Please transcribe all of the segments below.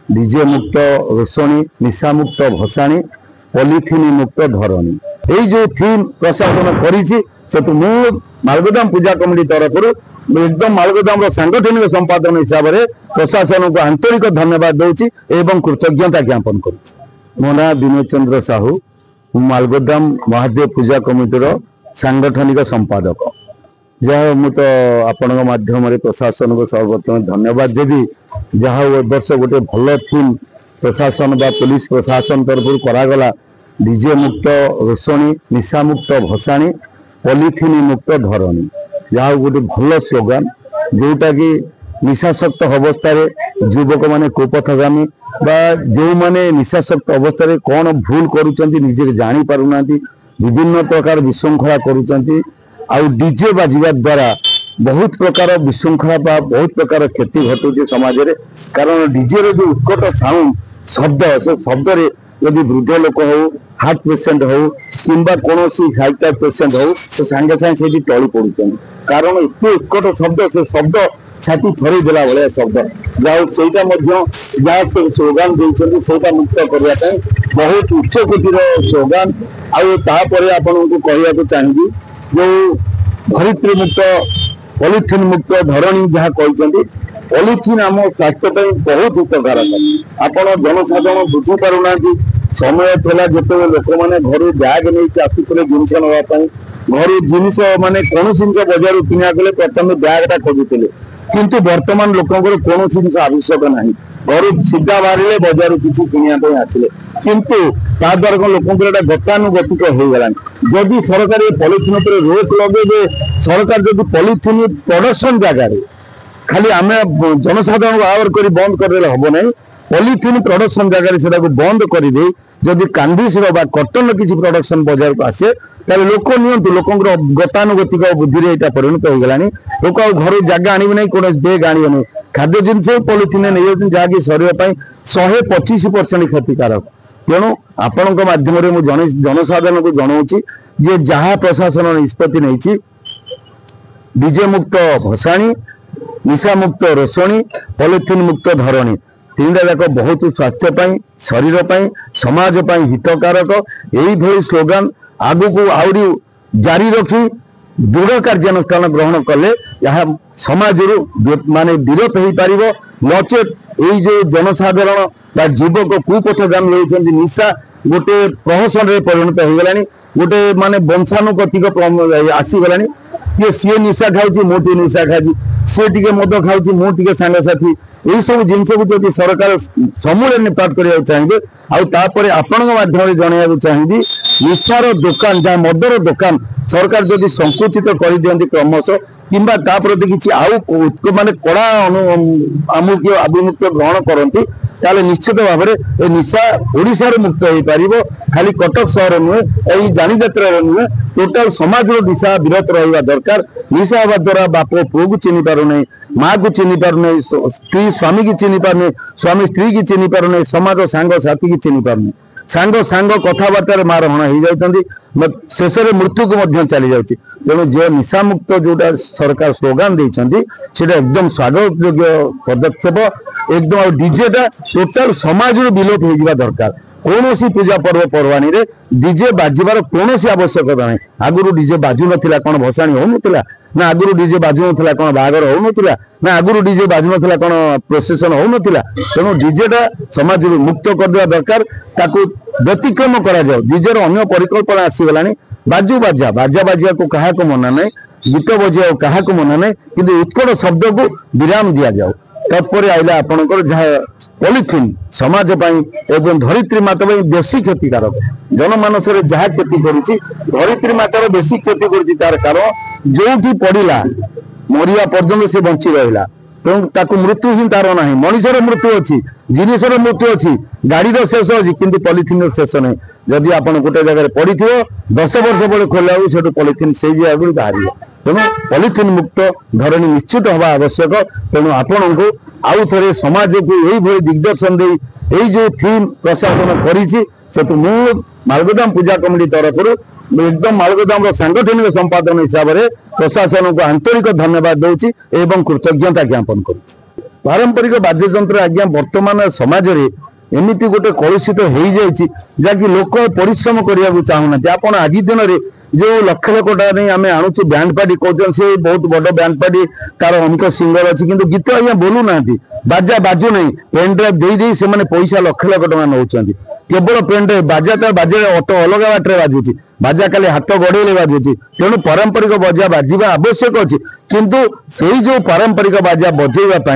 DJ मुक्त रोषणी निशा मुक्त भसाणी polythene मुक्त धरणी यही जो थीम प्रशासन कर मालगोदाम पूजा कमिटी तरफ एकदम मालगोदाम सांगठनिक संपादन हिसाब से प्रशासन को आंतरिक धन्यवाद दूची एवं कृतज्ञता ज्ञापन कर। मो ना विनय चंद्र साहू मालगोदाम महादेव पूजा कमिटी सांगठनिक संपादक जहाँ मु तो आपण माध्यम प्रशासन को सर्वप्रथम धन्यवाद देवी जहाँ वर्ष गोटे भल थीम प्रशासन बा पुलिस प्रशासन तरफ करागला डीजे मुक्त रोषणी निशा मुक्त भसाणी पॉलिथिन मुक्त धरणी जहाँ गोटे भल स्लोगान जोटा कि निशाशक्त अवस्था युवक माने कुपथगामी बा जो माने निशाशक्त अवस्था कौन भूल करुँचे जानी पारुना विभिन्न प्रकार विशृंखला करुँच आउ डीजे बाजिबा द्वारा बहुत प्रकार विशृंखला बहुत प्रकार क्षति घटुचे समाज रे कारण डीजे रे जो उत्कट साउंड शब्द से शब्द रे यदि वृद्ध लोक हो हार्ट पेशेंट हो किंबा कौन सी हार्ट पेशेंट हो तो सांगे सांगे से टली पड़ुचे कारण एत उत्कट शब्द से शब्द छाती थरी देला भाया शब्द जहाँ से स्लोगान देता मुक्त करने बहुत उच्च कोटिर स्लोगान आपर आपन को कहवा चाहिए जो धरित्री मुक्त पॉलिथिन मुक्त धरणी जहाँ कहते पॉलिथिन आम स्वास्थ्य बहुत हितकारक आपण जनसाधारण बुझी पारना समय था जो लोक मैंने घर बैग नहीं आसुले जिनस नापी घर जिनस माने कौन जिन बजार किना गले प्रथम बैगटा खोजुले किंतु वर्तमान लोकंर कौन जिन आवश्यक ना घर सीधा बाहर बजार किसी किणा आसिले किंतु ताद्वारा कौन लोक गतानुगतिक हो गला जदि सरकार ये पॉलिथिन पर रोक लगे सरकार जब पॉलिथिन प्रोडक्शन जगह खाली आम जनसाधारण आवर कर बंद करदे हम ना पॉलिथिन प्रोडक्शन जगह से बंद करदे जदि कांदिस कटन किसी प्रोडक्शन बाजार को आसे ताले लोक नियंतु लोकंर गतानुगतिक बुद्धि यहाँ परिणत हो गलानी लोक घर जगह आने ना कौन बेग आने ना खाद्य जिनस पॉलिथिन नहीं जहाँकि शरीर 125% क्षतिकारक तेणु आपण मध्यम जनसाधारण को जनाऊँगी जे जहाँ प्रशासन निष्पत्ति नहीं डीजे मुक्त भसाणी निशा मुक्त रोषणी पॉलिथिन मुक्त धरणी तीनटा जाक बहुत स्वास्थ्य शरीर समाज हितकारक यही स्लोगान आगु को आउरी जारी रखी दृढ़ कार्यानुष्ठान ग्रहण कले यहाँ समाज माने विरत हो पार नचेत यही जो जनसाधारण बा युवक कुपथगामी होती निशा गोटे प्रहसन रे परिणत हो गलानी गोटे माने वंशानुगतिक आसीगला किए सी निशा खाऊँ मुझे निशा खाई सी टे मद खाऊँ मुझे सांगसाथी यही सब जिनस को सरकार समूले निपात करने चाहिए आपर आपण माध्यम जनवाक चाहिए निशार दुकान जहाँ मदर दुकान सरकार जदि संकुचित कर दिखती क्रमश किंबा प्रति किसी आउ माने कड़ा आमुख आभिमुख्य ग्रहण करती ताले निश्चित भाव में निशा ओडिशार मुक्त हो पार खाली कटक सहर नुहे यही जानीजात्रा नुहे टोटाल समाज निशा विरत रहा दरकार निशा हवा द्वारा बाप पुओ को चिन्ह पारना माँ को चिन्ह पारना स्त्री स्वामी की चिन्ह पारना स्वामी स्त्री की चिन्ह पारना समाज सांग साथी की चिन्ह पारना सांग सांग कथबार्तार मार हणा हो जाती शेष में मृत्यु को चली जाती तेणु जो निशा मुक्त जोटा सरकार स्लोगान देते एकदम स्वागत योग्य पदक्षेप एकदम डीजेटा टोटाल समाज विलोप हो दरकार कौन सी पूजा पर्व पर्वाणी रे डीजे बाजिबार कौन आवश्यकता ना आगुरी डीजे बाजू नाला कौन भसाणी हो ना आगुरी डीजे बाजू नाला कौन बाहागर हो ना आगुरी डीजे बाजू नाला कौन प्रोसेसन हो तेणु डीजेटा समाज मुक्त करदे दरकार ताकू व्यतिक्रम करा जाओ डीजेर अन्य परिकल्पना आसीगला बाजू बाजा बाजा बाजिया को क्या मना ना गीत बजिया क्या मना ना कि उत्कट शब्द को विराम दि जाओ तत्पर आइला आपणकर जहाँ पॉलिथिन समाज एवं धरित्री माता बेसी क्षतिकारक जनमानस जहाँ क्षति करुच्ची धरित्री मातार बेसी क्षति करुच्ची तार कारण जो पड़ा मरिया पर्यंत से बंची रहा तेणु ताकू मृत्यु ही तार ना मनुष्यर मृत्यु अच्छी जिनसर मृत्यु अच्छी गाड़ीर शेष अच्छी किंतु पॉलिथिन शेष नहीं जदि आप गोटे जगह पड़ी 10 वर्ष पर खोला से पॉलिथिन से जगह बाहर तेणु पॉलिथिन मुक्त धरणी निश्चित हवा आवश्यक तेणु आपण को आउ थे समाज को यही दिग्दर्शन दे यही जो थीम प्रशासन कर मालगोदाम पूजा कमिटी तरफ एकदम मालगोदाम सांगठनिक संपादन हिसाब से प्रशासन को आंतरिक धन्यवाद दूची एवं कृतज्ञता ज्ञापन करुच्ची। पारंपरिक वाद्ययंत्र आज्ञा वर्तमान समाज रे एमती गोटे कलुषित हो जाए जहाँकि लोक परिश्रम करने को चाहूना आप आज दिन में जो लक्ष लक्ष टाका नहीं आम आणुचे बैंड पार्टी कहते से बहुत बड़ बैंड पार्टी तार अनेक सिंगर अच्छी किंतु गीत आज्ञा बोलू ना बाजा बाजू नहीं पेन ड्राइव दे से पैसा लक्ष लक्ष टका नौ केवल पेन ड्राइव बाजा तो बाजे अटो अलग बाटे बाजुची बाजा खाली हाथ गड़े बाजुची तेणु पारंपरिक बाजा बाजा आवश्यक अच्छी किंतु से जो पारंपरिक बाजा बजेवा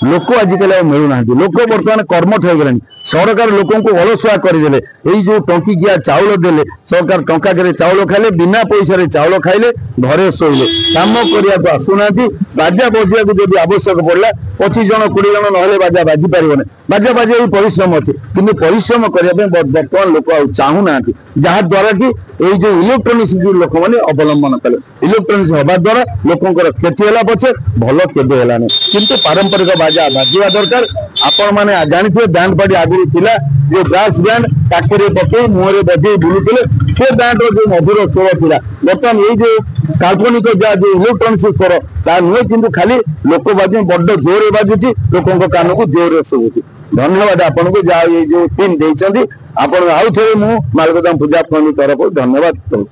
लोक आजिकल मिलूना लोक बर्तमान कर्मठ हो गले सरकार लोक अलसुआ करदे यही जो टंकिकिया चाउल देले सरकार टंका के चाउल खाइले बिना पैसा चाउल खाइले घरे शोले कम करने को आसुना बाजा बजा को जब आवश्यक पड़ा 25 जन 20 जन ना बाजा बाजी पारे बाजा बाजा भी परिश्रम अच्छे किंतु परिश्रम करने बर्तमान लोक चाहूना जहाद्वारा कि ये जो इलेक्ट्रोनिक्स लोक मैंने अवलंबन कले इलेक्ट्रोनिक्स हवा द्वारा लोकंर क्षति है पछे भल केबे है किंतु पारंपरिक बाजा बाजा दरकार आपण मैंने जानते बैंड पार्टी आगुरी थिला जो ब्रास बैंड टाके पकई मुहरे बजे बुलूले से बैंड जो मधुर स्वर था बर्तमान ये जो काल्पनिक जो इलेक्ट्रोनिक्स स्वर ता नुहे किंतु खाली लोक बाजू बड़ जोर बाजुची लोक कान को जोर शुभुची धन्यवाद आपन को जहाँ ये जो टीम देइछंती आपण आउ थे मु मालगोदाम पूजा कमिटी तरफ धन्यवाद कहूँ।